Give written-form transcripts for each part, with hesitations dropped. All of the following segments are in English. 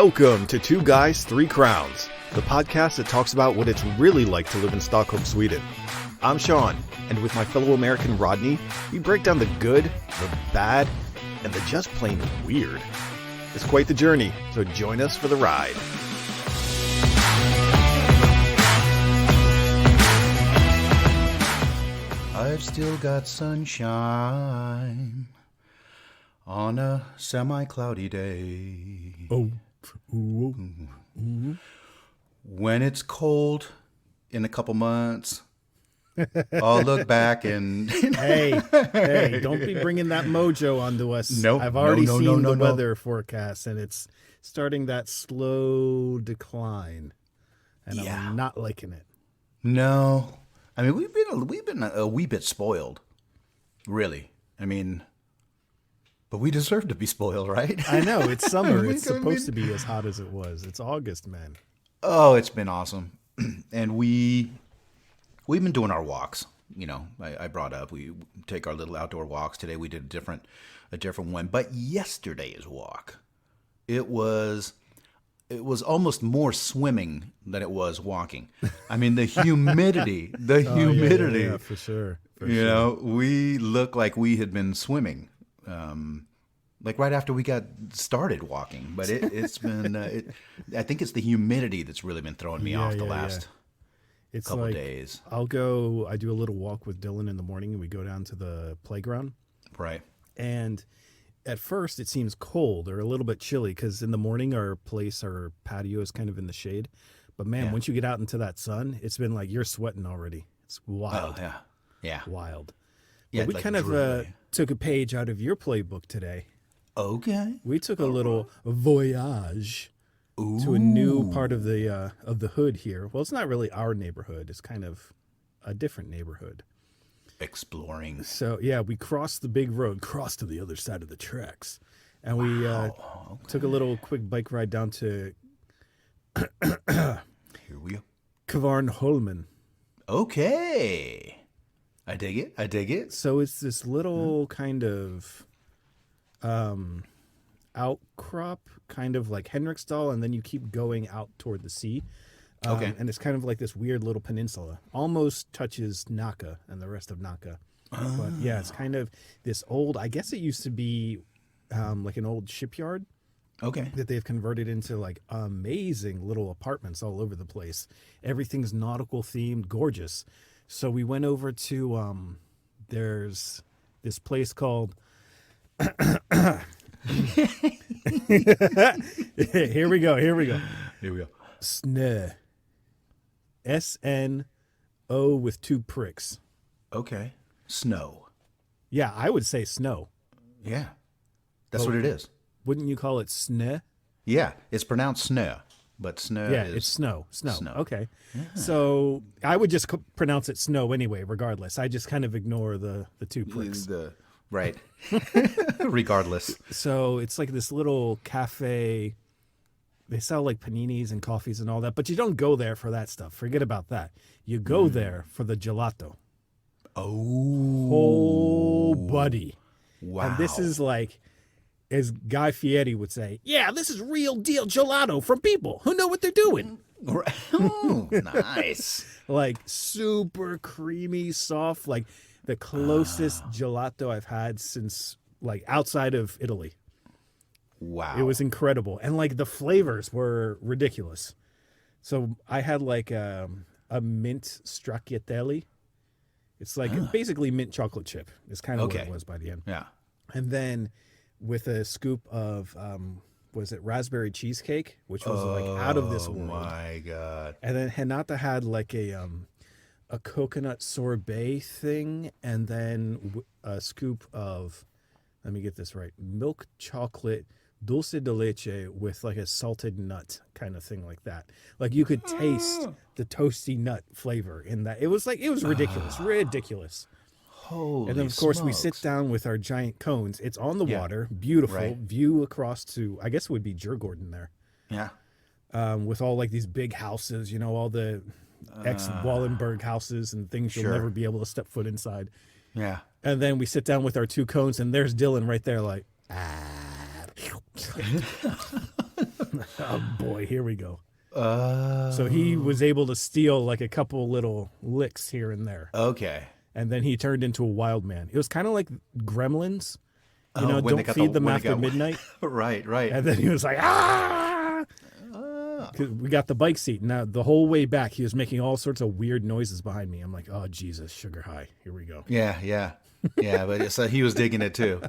Welcome to Two Guys, Three Crowns, the podcast that talks about what it's really like to live in Stockholm, Sweden. I'm Sean, and with my fellow American Rodney, we break down the good, the bad, and the just plain weird. It's quite the journey, so join us for the ride. I've still got sunshine on a semi-cloudy day. When it's cold in a couple months, I'll look back and... Hey, don't be bringing that mojo onto us. Nope. I've already seen the weather forecast, and it's starting that slow decline, and I'm not liking it. No. I mean, we've been a wee bit spoiled, really. I mean... But we deserve to be spoiled, right? I know. It's summer. It's supposed to be as hot as it was. It's August, man. Oh, it's been awesome. And we've been doing our walks. You know, I brought up, we take our little outdoor walks. Today we did a different one. But yesterday's walk, it was almost more swimming than it was walking. I mean, the humidity, Yeah, for sure. You know, we looked like we had been swimming. Like right after we got started walking, but it's been, I think it's the humidity that's really been throwing me off the last couple days. I do a little walk with Dylan in the morning and we go down to the playground. Right. And at first it seems cold or a little bit chilly because in the morning our patio is kind of in the shade. But man, once you get out into that sun, it's been like you're sweating already. It's wild. Oh, yeah. Yeah. Wild. Yeah, but we kind of took a page out of your playbook today. Okay. We took a little voyage to a new part of the hood here. Well, it's not really our neighborhood. It's kind of a different neighborhood. Exploring. So, yeah, we crossed the big road, crossed to the other side of the tracks. And we took a little quick bike ride down to Here we go. Kvarnholmen. Okay. I dig it. So it's this little kind of outcrop, kind of like Henriksdal, and then you keep going out toward the sea. Okay. And it's kind of like this weird little peninsula. Almost touches Nacka and the rest of Nacka. But yeah, it's kind of this old, I guess it used to be like an old shipyard. Okay. That they've converted into like amazing little apartments all over the place. Everything's nautical themed, gorgeous. So we went over to, there's this place called, here we go. Snö. S-N-O with two pricks. Okay. Snow. Yeah, I would say snow. Yeah. That's what it is. Wouldn't you call it snö? Yeah. It's pronounced snö, but snow is... Yeah, it's snow. Okay. Yeah. So I would just pronounce it snow anyway, regardless. I just kind of ignore the two pricks. Right. Regardless. So it's like this little cafe. They sell like paninis and coffees and all that, but you don't go there for that stuff. Forget about that. You go there for the gelato. Oh, buddy. Wow. And this is like, as Guy Fieri would say, yeah, this is real deal gelato from people who know what they're doing. Oh, nice. Like super creamy, soft, like the closest gelato I've had since like outside of Italy. Wow. It was incredible. And like the flavors were ridiculous. So I had like a mint stracciatelle. It's like basically mint chocolate chip is kind of what it was by the end. Yeah. And then with a scoop of, was it raspberry cheesecake, which was like out of this world. Oh my God. And then Renata had like a coconut sorbet thing, and then a scoop of, let me get this right, milk chocolate dulce de leche with like a salted nut kind of thing like that. Like you could taste the toasty nut flavor in that. It was ridiculous. Holy And then of course smokes. we sit down with our giant cones. It's on the water, beautiful view across to, I guess it would be Djurgården there. Yeah. With all like these big houses, you know, all the ex-Wallenberg houses and things you'll never be able to step foot inside. Yeah. And then we sit down with our two cones, and there's Dylan right there like, Oh boy, here we go. Oh. So he was able to steal like a couple little licks here and there. Okay. And then he turned into a wild man. It was kind of like Gremlins. You know, when they don't got feed them when they after got- midnight. Right, right. And then he was like, ah! 'Cause we got the bike seat. Now, the whole way back, he was making all sorts of weird noises behind me. I'm like, oh, Jesus, sugar high. Here we go. Yeah, yeah. Yeah, but so he was digging it too.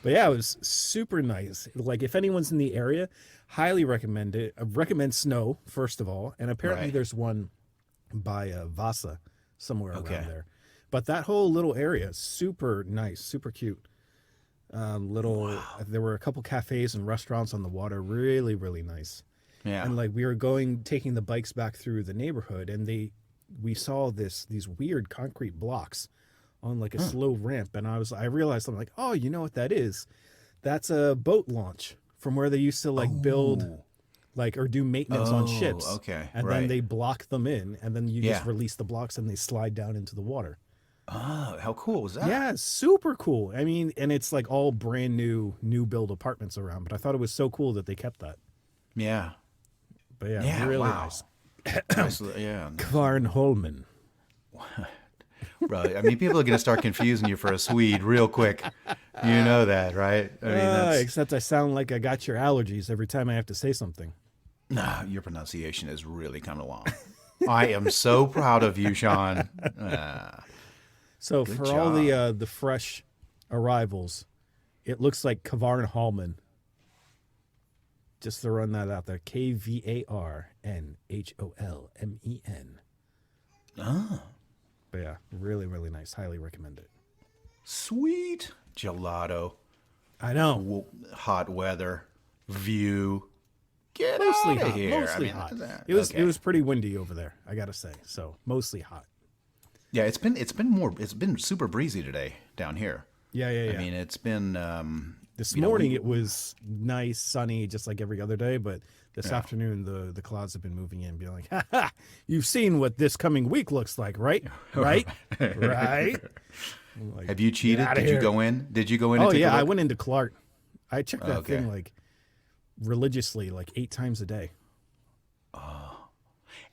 But yeah, it was super nice. Like, if anyone's in the area, highly recommend it. I recommend Snow, first of all. And apparently Right. there's one by Vasa somewhere Okay. around there. But that whole little area is super nice, super cute. There were a couple cafes and restaurants on the water. Really, really nice. Yeah. And like we were taking the bikes back through the neighborhood, and we saw these weird concrete blocks on like a slow ramp, and I realized, I'm like, oh, you know what that is? That's a boat launch from where they used to like build like or do maintenance on ships. Okay. And right. then they block them in, and then you just Yeah. release the blocks and they slide down into the water. Oh, how cool was that? Yeah, super cool. I mean, and it's like all brand new build apartments around, but I thought it was so cool that they kept that. Yeah. But yeah, Yeah, really wow. nice. Yeah. Kvarnholmen. Right. I mean, people are going to start confusing you for a Swede real quick. You know that, right? I mean, that's... Except I sound like I got your allergies every time I have to say something. Nah, your pronunciation is really coming along. I am so proud of you, Sean. So Good for all the fresh arrivals, it looks like Kvarnholmen. Just to run that out there, Kvarnholmen. Oh, But yeah, really, really nice. Highly recommend it. sweet. Gelato, I know. hot weather, view. Get Mostly out of hot. here. Mostly I mean, hot. that- It was okay. it was pretty windy over there, I gotta say. So mostly hot. Yeah, it's been super breezy today down here. Yeah, yeah, yeah. I mean, it's been this you know, morning we- it was nice, sunny, just like every other day. But this afternoon, the clouds have been moving in, being like, "Ha ha! You've seen what this coming week looks like, right? Right? Right?" I'm like, Have you cheated? outta Did you here. go in? Did you go in? And Oh take yeah, a I look? went into Clark. I checked that Okay. thing like religiously, like 8 times a day.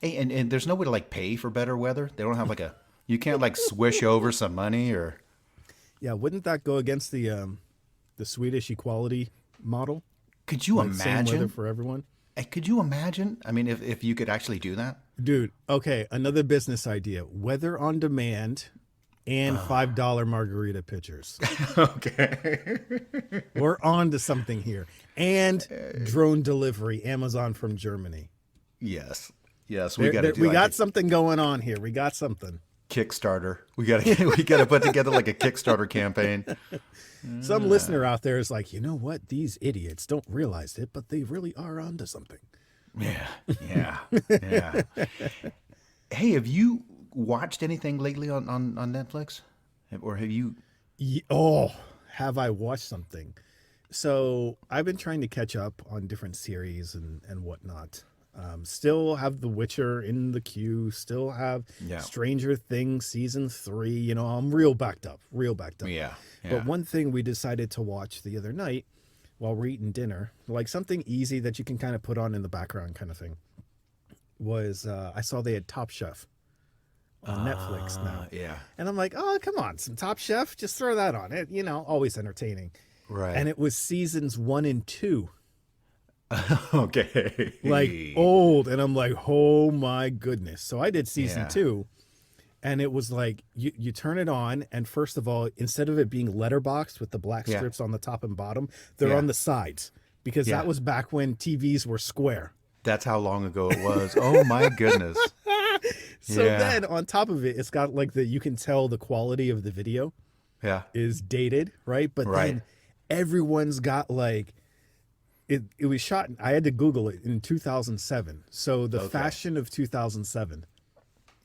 Hey, and there's no way to like pay for better weather. They don't have like a. You can't like swish over some money or. Yeah, wouldn't that go against the Swedish equality model? Could you Like, same weather imagine? for everyone? Hey, could you imagine? I mean, if you could actually do that. Dude, okay, another business idea. Weather on demand and $5 margarita pitchers. Okay. We're on to something here. And drone delivery, Amazon from Germany. Yes. Yes, we got to do. We like got a something going on here. We got something. Kickstarter. We got to put together like a Kickstarter campaign. Some listener out there is like, you know what? These idiots don't realize it, but they really are onto something. Yeah. Yeah. Yeah. Hey, have you watched anything lately on Netflix, or have you? Have I watched something? So I've been trying to catch up on different series and whatnot. Still have The Witcher in the queue. Still have Yeah. Stranger Things season 3. You know, I'm real backed up. Yeah. But one thing we decided to watch the other night while we're eating dinner, like something easy that you can kind of put on in the background kind of thing, was I saw they had Top Chef on Netflix now. Yeah. And I'm like, oh, come on, some Top Chef, just throw that on it. You know, always entertaining. Right. And it was seasons 1 and 2, Okay. like old. And I'm like, oh my goodness. So I did season Yeah. 2. And it was like, you turn it on, and first of all, instead of it being letterboxed with the black Yeah. strips on the top and bottom, they're Yeah. on the sides. Because Yeah. that was back when TVs were square. That's how long ago it was. Oh my goodness. So Yeah. then on top of it, it's got like you can tell the quality of the video Yeah. is dated, right? But Right. then everyone's got like, it was shot, I had to Google it, in 2007. So the Okay. fashion of 2007.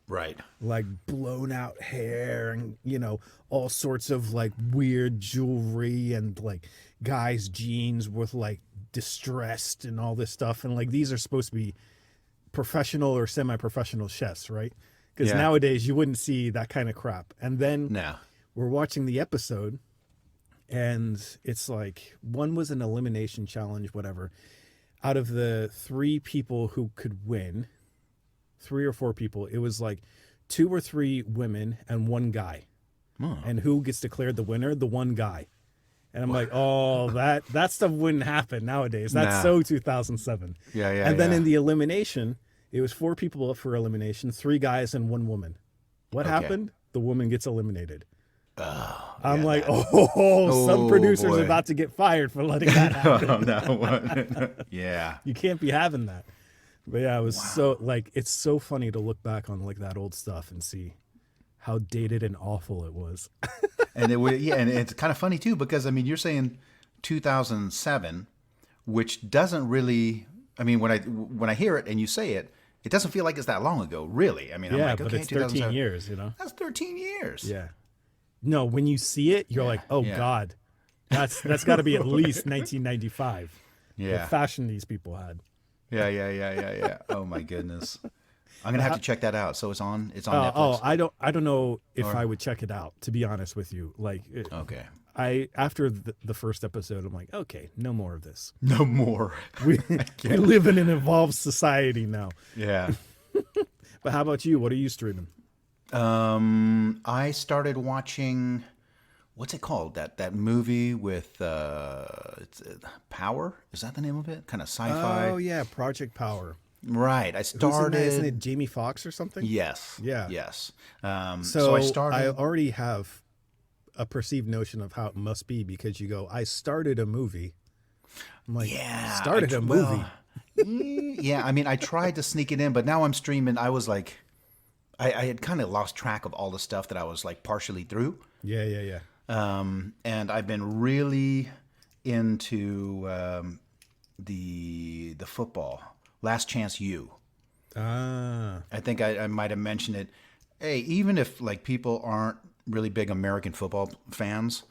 Right. Like blown out hair and, you know, all sorts of like weird jewelry and like guys' jeans with like distressed and all this stuff. And like these are supposed to be professional or semi-professional chefs, right? Because Yeah. nowadays you wouldn't see that kind of crap. And then No. we're watching the episode and it's like one was an elimination challenge, whatever. out of the 3 people who could win, 3 or 4 people, it was like 2 or 3 women and 1 guy. And who gets declared the winner? The 1 guy. And I'm like, oh, that stuff wouldn't happen nowadays. That's so 2007. Yeah, yeah. And then in the elimination, it was 4 people up for elimination, 3 guys and 1 woman. What happened? The woman gets eliminated. I'm like, some producer's about to get fired for letting that happen. Yeah. You can't be having that. But yeah, it was so like, it's so funny to look back on like that old stuff and see how dated and awful it was. And and it's kind of funny too, because I mean, you're saying 2007, which doesn't really, I mean, when I hear it and you say it, it doesn't feel like it's that long ago, really. I mean, I'm like, but okay, it's 13 years, you know? That's 13 years. Yeah. No, when you see it, you're like, oh God, that's got to be at least 1995. Yeah. The fashion these people had. Yeah. Oh my goodness. I'm gonna have to check that out. So it's on Netflix. Oh, I don't know if I would check it out, to be honest with you. Like, okay. After the first episode, I'm like, okay, no more of this. No more. We live in an evolved society now. Yeah. But how about you? What are you streaming? I started watching, what's it called? That movie with Power? Is that the name of it? Kind of sci-fi. Oh yeah, Project Power. Right. I started. Isn't it Jamie Foxx or something? Yes. Yeah. Yes. So I started. I already have a perceived notion of how it must be, because you go, I started a movie. I'm like, started a movie. Yeah. I mean, I tried to sneak it in, but now I'm streaming. I was like, I had kind of lost track of all the stuff that I was like partially through. Yeah. And I've been really into the football. Last Chance U. I think I might have mentioned it. Hey, even if like people aren't really big American football fans,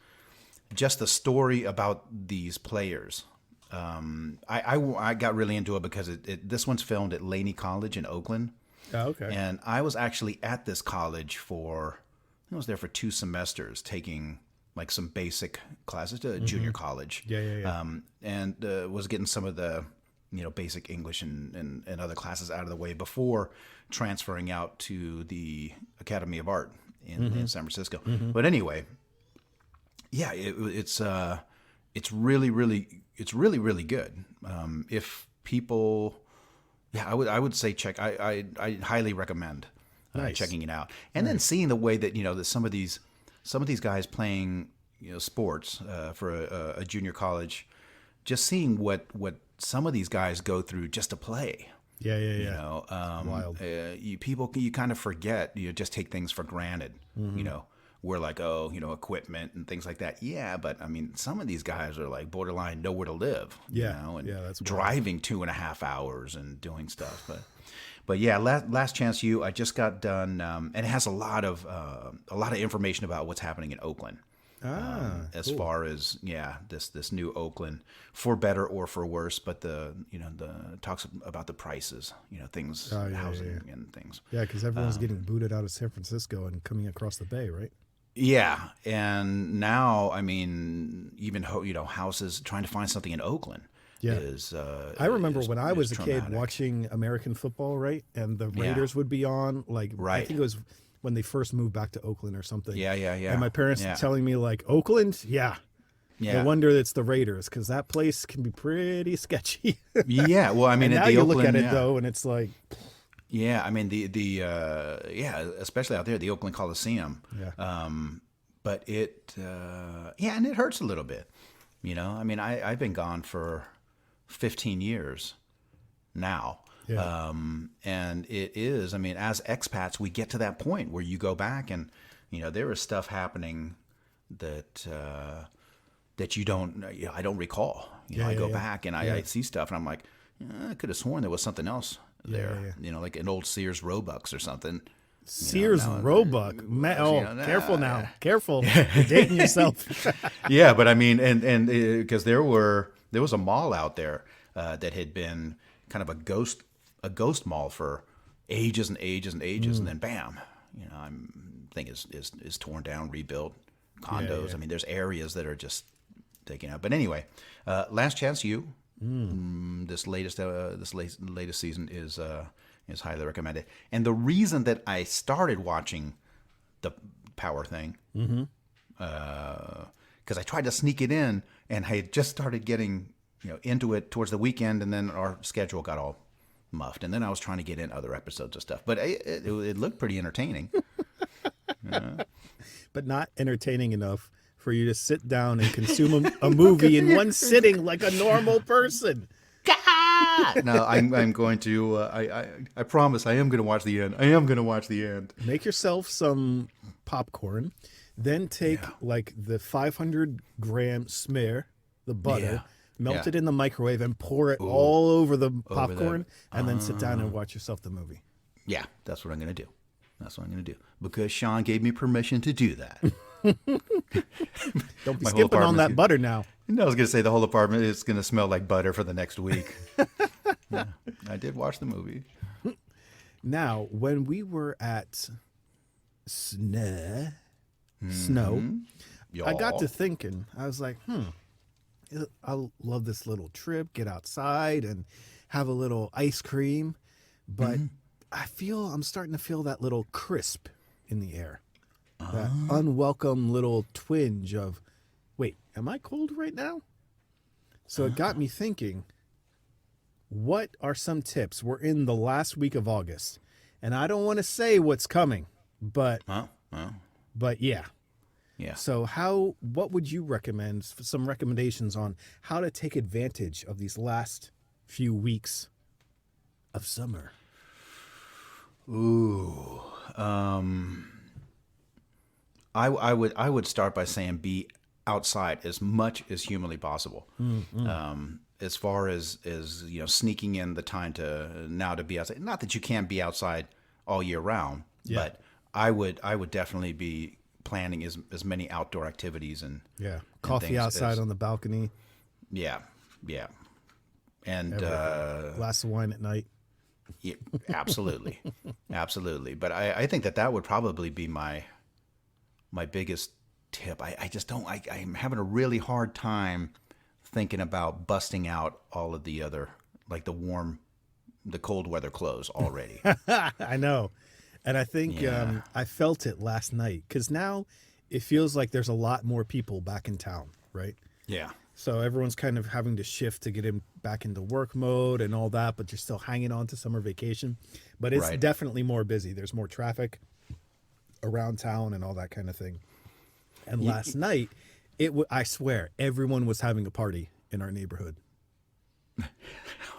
just the story about these players. I got really into it because this one's filmed at Laney College in Oakland. Oh, okay. And I was actually at this college I was there for 2 semesters taking like some basic classes to junior college. Yeah. And was getting some of the, basic English and other classes out of the way before transferring out to the Academy of Art in San Francisco. But anyway, yeah, it's really, really good. If people, I would say check. I highly recommend checking it out, and then seeing the way that that some of these guys playing sports for a junior college, just seeing what some of these guys go through just to play. Yeah. Wild. You kind of forget. You just take things for granted. We're like, equipment and things like that. Yeah, but I mean, some of these guys are like borderline nowhere to live. And that's driving 2.5 hours and doing stuff. But yeah, Last Chance U. I just got done, and it has a lot of information about what's happening in Oakland. As far as this new Oakland, for better or for worse, but the talks about the prices, things, housing and things. Yeah, because everyone's getting booted out of San Francisco and coming across the bay, right? Yeah, and now I mean, even houses trying to find something in Oakland. Is I remember when I was a kid watching American football, right, and the Raiders would be on, like, I think it was when they first moved back to Oakland or something. Yeah. And my parents telling me, like, Oakland? Yeah. No wonder it's the Raiders, because that place can be pretty sketchy. Yeah, well, I mean, and now you look at it, though, and it's like... Yeah, I mean, especially out there, the Oakland Coliseum. Yeah. But it, and it hurts a little bit. I mean, I've been gone for 15 years now. Yeah. And it is, I mean, as expats, we get to that point where you go back and, there is stuff happening that you don't, I don't recall. I go back and I see stuff and I'm like, I could have sworn there was something else there. Like an old Sears Roebucks or something. Sears Roebuck. Careful now. Careful. You're dating yourself. Yeah, but I mean, and because there was a mall out there that had been kind of a ghost mall for ages and ages and ages, and then bam, thing is torn down, rebuilt, condos. I mean, there's areas that are just taken out. But anyway, Last Chance U. This latest season is highly recommended. And the reason that I started watching the Power thing, because I tried to sneak it in, and I had just started getting into it towards the weekend, and then our schedule got all muffed, and then I was trying to get in other episodes of stuff, but it looked pretty entertaining. But not entertaining enough for you to sit down and consume a movie in one sitting like a normal person. No, I'm going to. I promise I am going to watch the end. I am going to watch the end. Make yourself some popcorn, then take like the 500-gram smear, the butter, melt it in the microwave, and pour it all over the popcorn, and then sit down and watch yourself the movie. Yeah, that's what I'm going to do. That's what I'm going to do because Sean gave me permission to do that. Don't be skipping on that butter now. No, I was going to say the whole apartment is going to smell like butter for the next week. Yeah, I did watch the movie. Now, when we were at Snow, I got to thinking, I was like, I love this little trip, get outside and have a little ice cream. But I'm starting to feel that little crisp in the air. That unwelcome little twinge of, wait, am I cold right now? So it got me thinking, what are some tips? We're in the last week of August, and I don't want to say what's coming, but yeah. Yeah. So what would you recommend, some recommendations on how to take advantage of these last few weeks of summer? Ooh. I would start by saying be outside as much as humanly possible. As far as sneaking in the time to be outside. Not that you can't be outside all year round, but I would definitely be planning as many outdoor activities and coffee outside on the balcony. Yeah, and glass of wine at night. Yeah, absolutely, absolutely. But I think that would probably be my biggest tip. I just don't. I'm having a really hard time thinking about busting out all of the other, like the cold weather clothes already. I know. And I think I felt it last night because now it feels like there's a lot more people back in town, right? Yeah. So everyone's kind of having to shift to get back into work mode and all that, but you're still hanging on to summer vacation. But it's definitely more busy. There's more traffic around town and all that kind of thing. And last night, I swear, everyone was having a party in our neighborhood.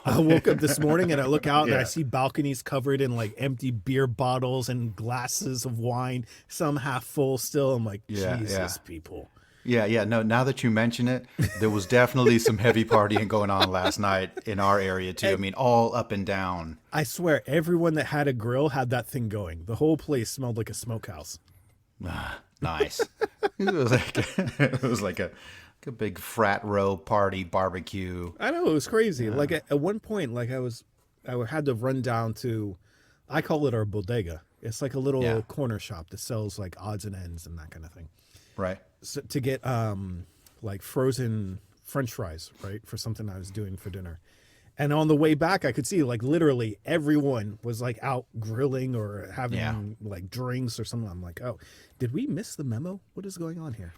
I woke up this morning and I look out and I see balconies covered in like empty beer bottles and glasses of wine, some half full still. I'm like, Jesus, people. Yeah. No, now that you mention it, there was definitely some heavy partying going on last night in our area too. I mean, all up and down. I swear, everyone that had a grill had that thing going. The whole place smelled like a smokehouse. Nice. It was like a big frat row party barbecue. I know, it was crazy. Yeah. Like at one point, like I had to run down to, I call it our bodega. It's like a little corner shop that sells like odds and ends and that kind of thing. Right. So, to get like frozen French fries, right, for something I was doing for dinner. And on the way back, I could see like literally everyone was like out grilling or having like drinks or something. I'm like, oh, did we miss the memo? What is going on here?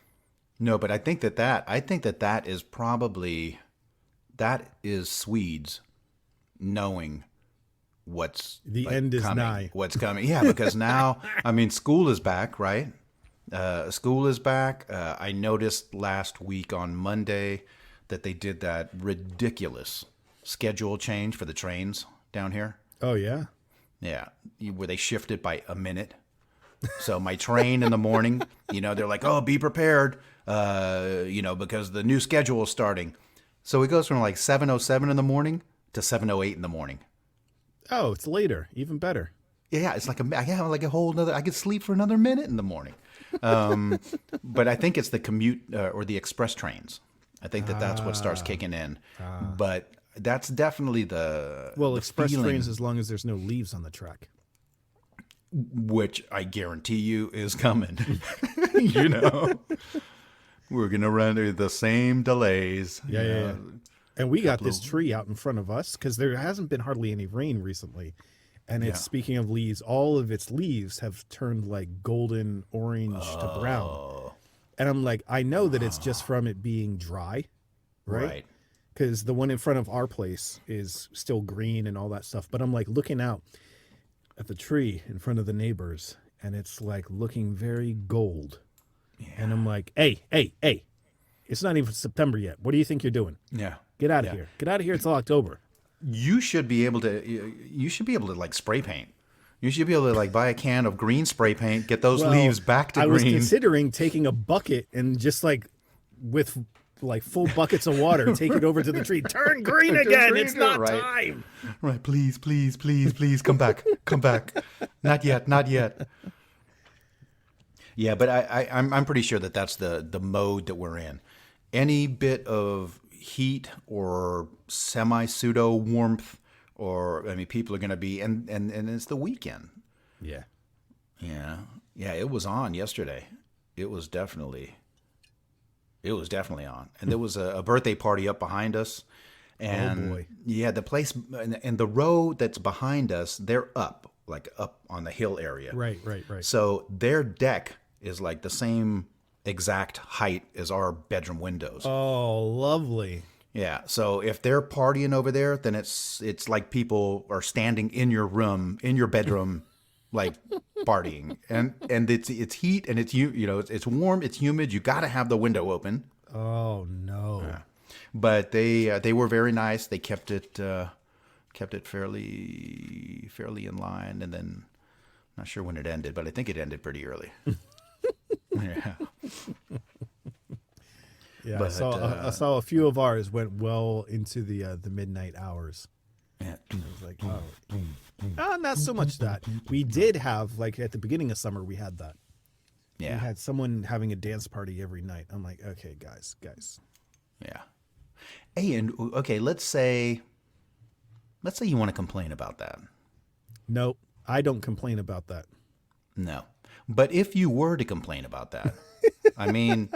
No, but I think that is probably, that is Swedes knowing what's the like end is coming, nigh. what's coming. Yeah, because now, I mean, school is back, right? School is back. I noticed last week on Monday that they did that ridiculous schedule change for the trains down here. Oh, yeah? Yeah, where they shifted by a minute. So my train in the morning, they're like, oh, be prepared, because the new schedule is starting. So it goes from like 7:07 in the morning to 7:08 in the morning. Oh, it's later. Even better. Yeah, it's like a whole nother, I could sleep for another minute in the morning. But I think it's the commute or the express trains. I think that's what starts kicking in. But that's definitely the express feeling, trains as long as there's no leaves on the track. Which I guarantee you is coming. We're going to run into the same delays. Yeah. And we got this tree out in front of us because there hasn't been hardly any rain recently. And it's, speaking of leaves, all of its leaves have turned like golden orange to brown. And I'm like, I know that it's just from it being dry, right? Because the one in front of our place is still green and all that stuff. But I'm like looking out at the tree in front of the neighbors, and it's like looking very gold. Yeah. And I'm like, hey, it's not even September yet. What do you think you're doing? Yeah. Get out of here. Get out of here until October. You should be able to like spray paint. You should be able to like buy a can of green spray paint, get those leaves back to green. I was considering taking a bucket and just like with like full buckets of water, take it over to the tree. Turn green again. It's not time. Right. Please, come back. Come back. Not yet. Yeah, but I'm pretty sure that's the mode that we're in. Any bit of heat or semi-pseudo warmth, or I mean, people are going to be, and it's the weekend. Yeah. It was on yesterday. It was definitely on, and there was a birthday party up behind us, and oh boy. Yeah, the place and the row that's behind us, they're up on the hill area. Right. So their deck is like the same exact height as our bedroom windows. Oh, lovely. Yeah. So if they're partying over there, then it's like people are standing in your room, in your bedroom, like partying, and it's heat and it's warm, it's humid. You got to have the window open. Oh no. Yeah. But they were very nice. They kept it fairly in line, and then not sure when it ended, but I think it ended pretty early. Yeah. Yeah, but, I saw a few of ours went well into the midnight hours. Yeah. I was like, not so much that. We did have, like, at the beginning of summer, we had that. Yeah. We had someone having a dance party every night. I'm like, okay, guys. Yeah. Hey, and okay, let's say you want to complain about that. Nope, I don't complain about that. No. But if you were to complain about that, I mean,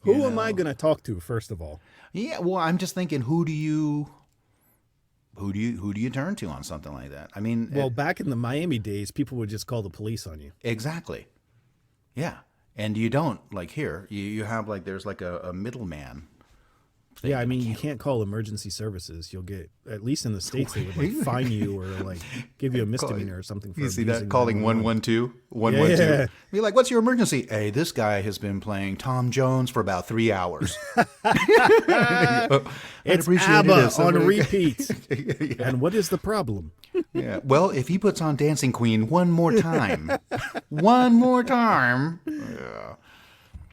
who am I going to talk to, first of all? Yeah, well, I'm just thinking, who do you turn to on something like that? I mean, well, back in the Miami days, people would just call the police on you. Exactly. Yeah, and you don't, like, here. You have, like, there's like a middleman. Yeah, I mean, you can't call emergency services. You'll get, at least in the States, they would like fine you or like give you a misdemeanor or something. For you see that? Calling 112? 112. Yeah. Be like, what's your emergency? Hey, this guy has been playing Tom Jones for about 3 hours. It's ABBA on repeat. Yeah. And what is the problem? Yeah. Well, if he puts on Dancing Queen one more time. Yeah.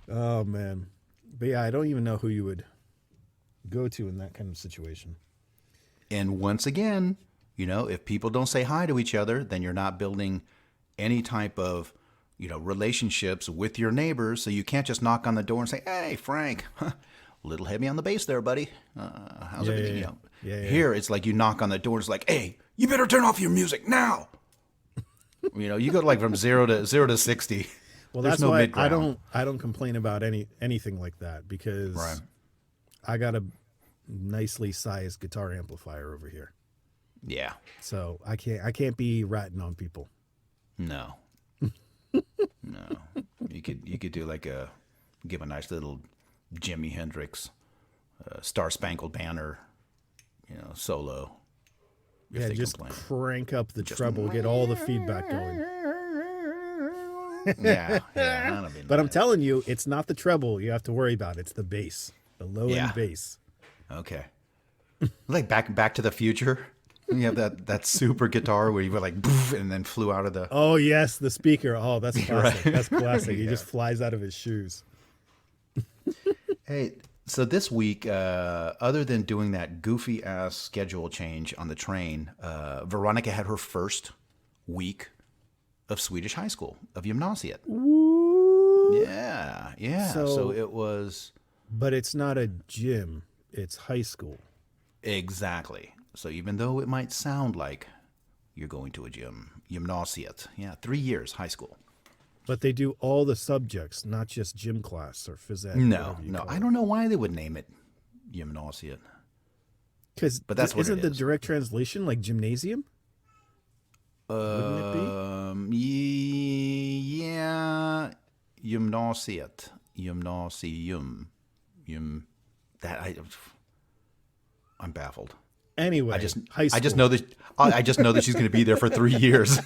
Oh, man. But yeah, I don't even know who you would go to in that kind of situation. And once again, if people don't say hi to each other, then you're not building any type of, relationships with your neighbors. So you can't just knock on the door and say, hey, Frank, a little heavy on the bass there, buddy. How's everything? Yeah. Here, it's like you knock on the door. It's like, hey, you better turn off your music now. You go like from 0 to 60. Well, that's why I don't complain about anything like that, because I got a nicely sized guitar amplifier over here. Yeah. So I can't be ratting on people. No. No. You could do give a nice little Jimi Hendrix Star Spangled Banner, solo. Yeah, just crank up the treble, get all the feedback going. Yeah. But I'm telling you, it's not the treble you have to worry about. It's the bass. The low-end bass. Okay. Like back to the Future. You have that super guitar where you were like, boof, and then flew out of the... Oh, yes, the speaker. Oh, that's classic. Right. That's classic. He just flies out of his shoes. Hey, so this week, other than doing that goofy-ass schedule change on the train, Veronica had her first week of Swedish high school, of gymnasiet. Woo! Yeah. So it was... But it's not a gym. It's high school. Exactly. So even though it might sound like you're going to a gymnasiet. Yeah, 3 years, high school. But they do all the subjects, not just gym class or phys ed. No. I don't know why they would name it gymnasiet. But that's what isn't it the is. direct translation like gymnasium? Wouldn't it be? Yeah, gymnasiet, gymnasium, I'm baffled. Anyway, high school. I just know that she's going to be there for 3 years.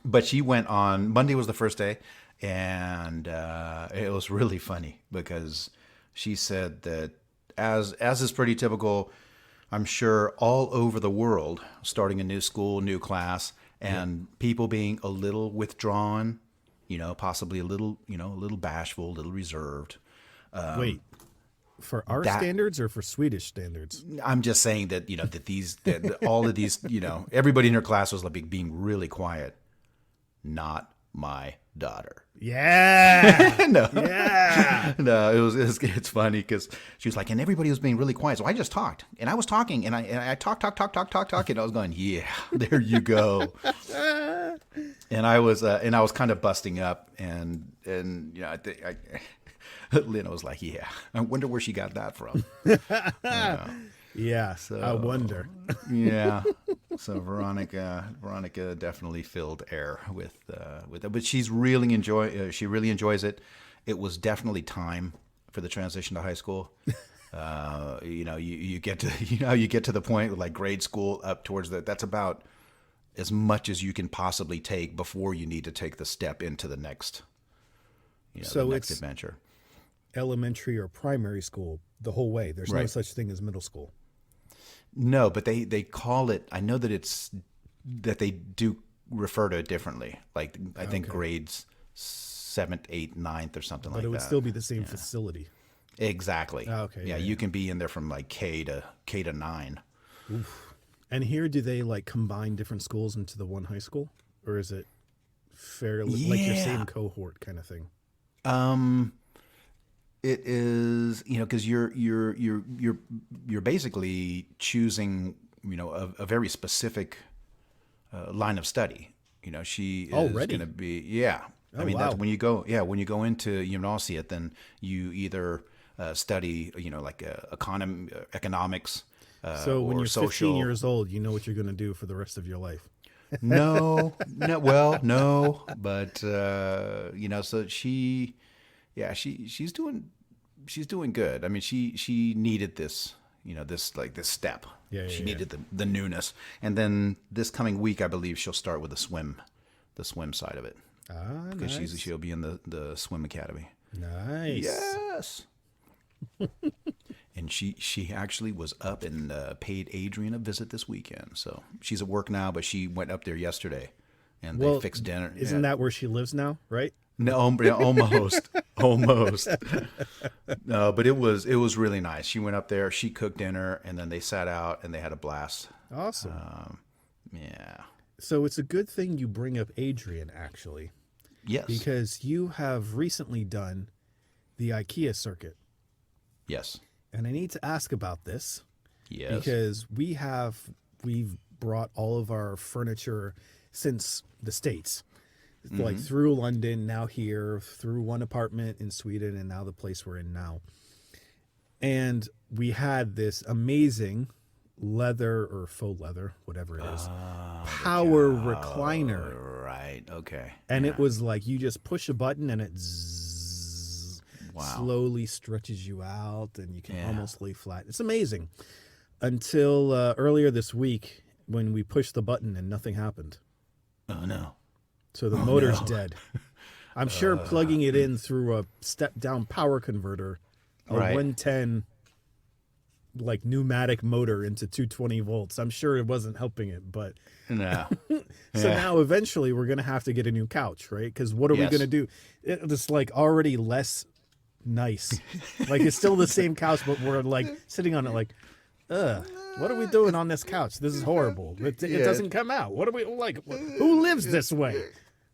But she went on Monday was the first day, and it was really funny because she said that as is pretty typical, I'm sure all over the world, starting a new school, new class, and people being a little withdrawn, possibly a little bashful, a little reserved. Wait, for our standards or for Swedish standards? I'm just saying that all of these, everybody in her class was like being really quiet. Not my daughter. Yeah. No. Yeah. No, it's funny because she was like, and everybody was being really quiet. So I just talked, and I was talking, and I talked, and I was going, yeah, there you go. And I was kind of busting up, and I think Lena was like, yeah, I wonder where she got that from. Yeah, so, I wonder. Yeah. So Veronica definitely filled air with it, but she really enjoys it. It was definitely time for the transition to high school. You get to the point with like grade school up towards that's about as much as you can possibly take before you need to take the step into the next, the next adventure. Elementary or primary school the whole way. There's no Right. such thing as middle school. No, but they call it. I know that they do refer to it differently. Like I think grades 7th, 8th, 9th, or something like that. But it would still be the same facility. Exactly. Oh, okay. Yeah, you can be in there from like K to 9. Oof. And here, do they like combine different schools into the one high school, or is it fairly like your same cohort kind of thing? It is, because you're basically choosing, a very specific line of study. She is going to be, yeah. Oh, That's when you go into gymnasiet, then you either study, like economics. So when or you're social. 15 years old, you know what you're going to do for the rest of your life. No, but so she's doing good. I mean, she needed this, this step. She needed the newness. And then this coming week, I believe she'll start with the swim side of it. Ah, because nice. she'll be in the swim academy. Nice. Yes. And she actually was up and paid Adrian a visit this weekend. So she's at work now, but she went up there yesterday, and they fixed dinner. Isn't that where she lives now, right? No, almost, almost. No, but it was really nice. She went up there, she cooked dinner, and then they sat out and they had a blast. Awesome. Yeah. So it's a good thing you bring up Adrian, actually. Yes. Because you have recently done the Ikea Circuit. Yes. And I need to ask about this. Yes. Because we've brought all of our furniture since the States. Like through London, now here, through one apartment in Sweden, and now the place we're in now. And we had this amazing leather or faux leather, whatever it is, power recliner. Right. Okay. And it was like you just push a button and it slowly stretches you out, and you can almost lay flat. It's amazing. Until earlier this week when we pushed the button and nothing happened. Oh, no. So the motor's dead. I'm sure plugging it in through a step-down power converter, a 110 like pneumatic motor into 220 volts. I'm sure it wasn't helping it, but no. So now eventually we're going to have to get a new couch, right? Because what are we going to do? It's like already less nice. Like it's still the same couch, but we're like sitting on it like, what are we doing on this couch? This is horrible. It doesn't come out. What are we like? Who lives this way?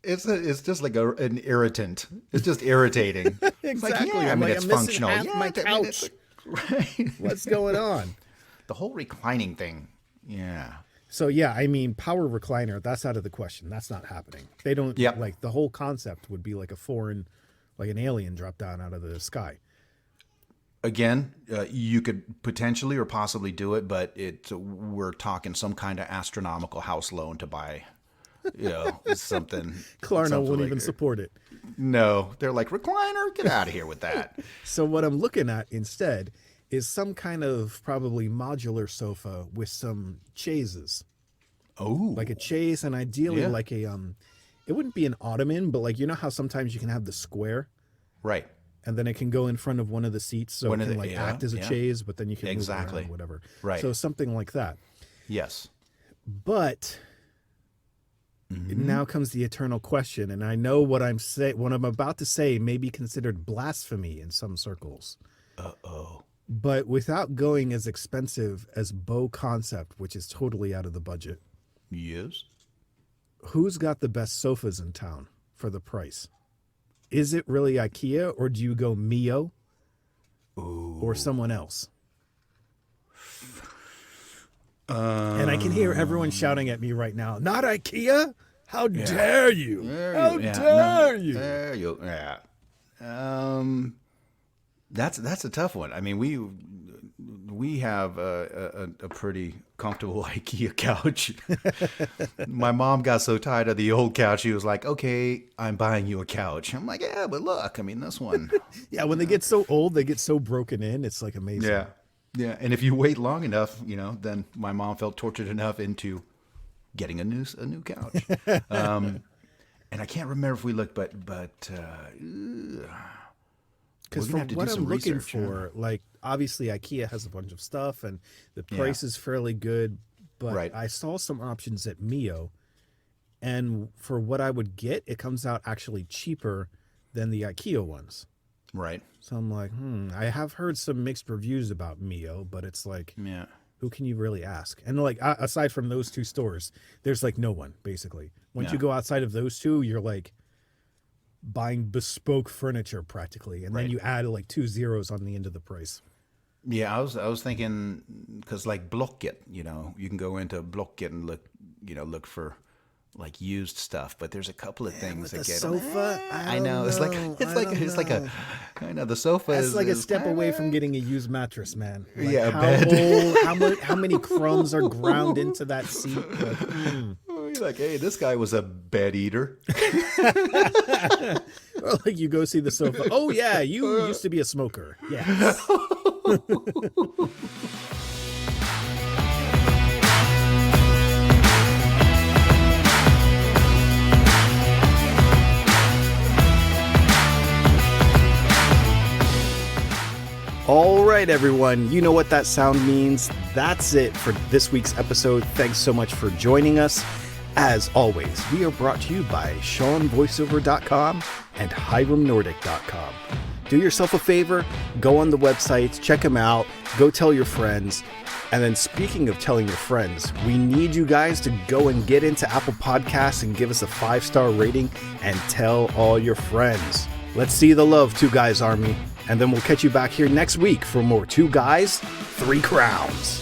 It's just like an irritant. It's just irritating. Exactly. It's I'm functional. missing half my couch. Right. What's going on? The whole reclining thing. Yeah. So yeah, I mean, power recliner, that's out of the question. That's not happening. They don't like the whole concept would be like a foreign, like an alien drop down out of the sky. Again, you could potentially or possibly do it, but we're talking some kind of astronomical house loan to buy, something. Klarna something won't like even support it. No, they're like, recliner, get out of here with that. So what I'm looking at instead is some kind of probably modular sofa with some chaises. Oh, Like a chaise, and ideally Yeah. like a it wouldn't be an ottoman, but like how sometimes you can have the square right. and then it can go in front of one of the seats, so One it of can the- like yeah, act as a yeah. chaise, but then you can Exactly. move around, whatever. Right. So something like that. Yes. But Mm-hmm. now comes the eternal question, and I know what I'm about to say may be considered blasphemy in some circles. Uh-oh. But without going as expensive as Bow Concept, which is totally out of the budget, Yes. who's got the best sofas in town for the price? Is it really Ikea, or do you go Mio or someone else? And I can hear everyone shouting at me right now, not Ikea? How dare you? How dare you? There you. Yeah. That's a tough one. I mean, we have a pretty comfortable IKEA couch. My mom got so tired of the old couch, she was like, "Okay, I'm buying you a couch." I'm like, "Yeah, but look, I mean, this one." Yeah, when they get so old, they get so broken in. It's like amazing. Yeah, yeah. And if you wait long enough, then my mom felt tortured enough into getting a new couch. And I can't remember if we looked, but Because we're for gonna have to do what some I'm looking research, yeah. for, like obviously IKEA has a bunch of stuff and the price is fairly good, but Right. I saw some options at Mio, and for what I would get, it comes out actually cheaper than the IKEA ones. right. So I'm like, I have heard some mixed reviews about Mio, but it's like, Yeah. who can you really ask? And like aside from those two stores, there's like no one basically. Once Yeah. you go outside of those two, you're like buying bespoke furniture practically, and Right. then you add like 2 zeros on the end of the price. Yeah, I was thinking because like Blocket, you can go into Blocket and look for like used stuff, but there's a couple of things but that the get sofa, I know it's like I know the sofa That's is like a is step kinda- away from getting a used mattress, man. Like Yeah, a how bed. old, how many crumbs are ground into that seat? Like, You're like, hey, this guy was a bed eater. Or like you go see the sofa. Oh yeah, you used to be a smoker. Yeah. All right, everyone. You know what that sound means. That's it for this week's episode. Thanks so much for joining us. As always, we are brought to you by SeanVoiceover.com and HiramNordic.com. Do yourself a favor, go on the websites, check them out, go tell your friends. And then speaking of telling your friends, we need you guys to go and get into Apple Podcasts and give us a 5-star rating and tell all your friends. Let's see the love, Two Guys Army. And then we'll catch you back here next week for more Two Guys, Three Crowns.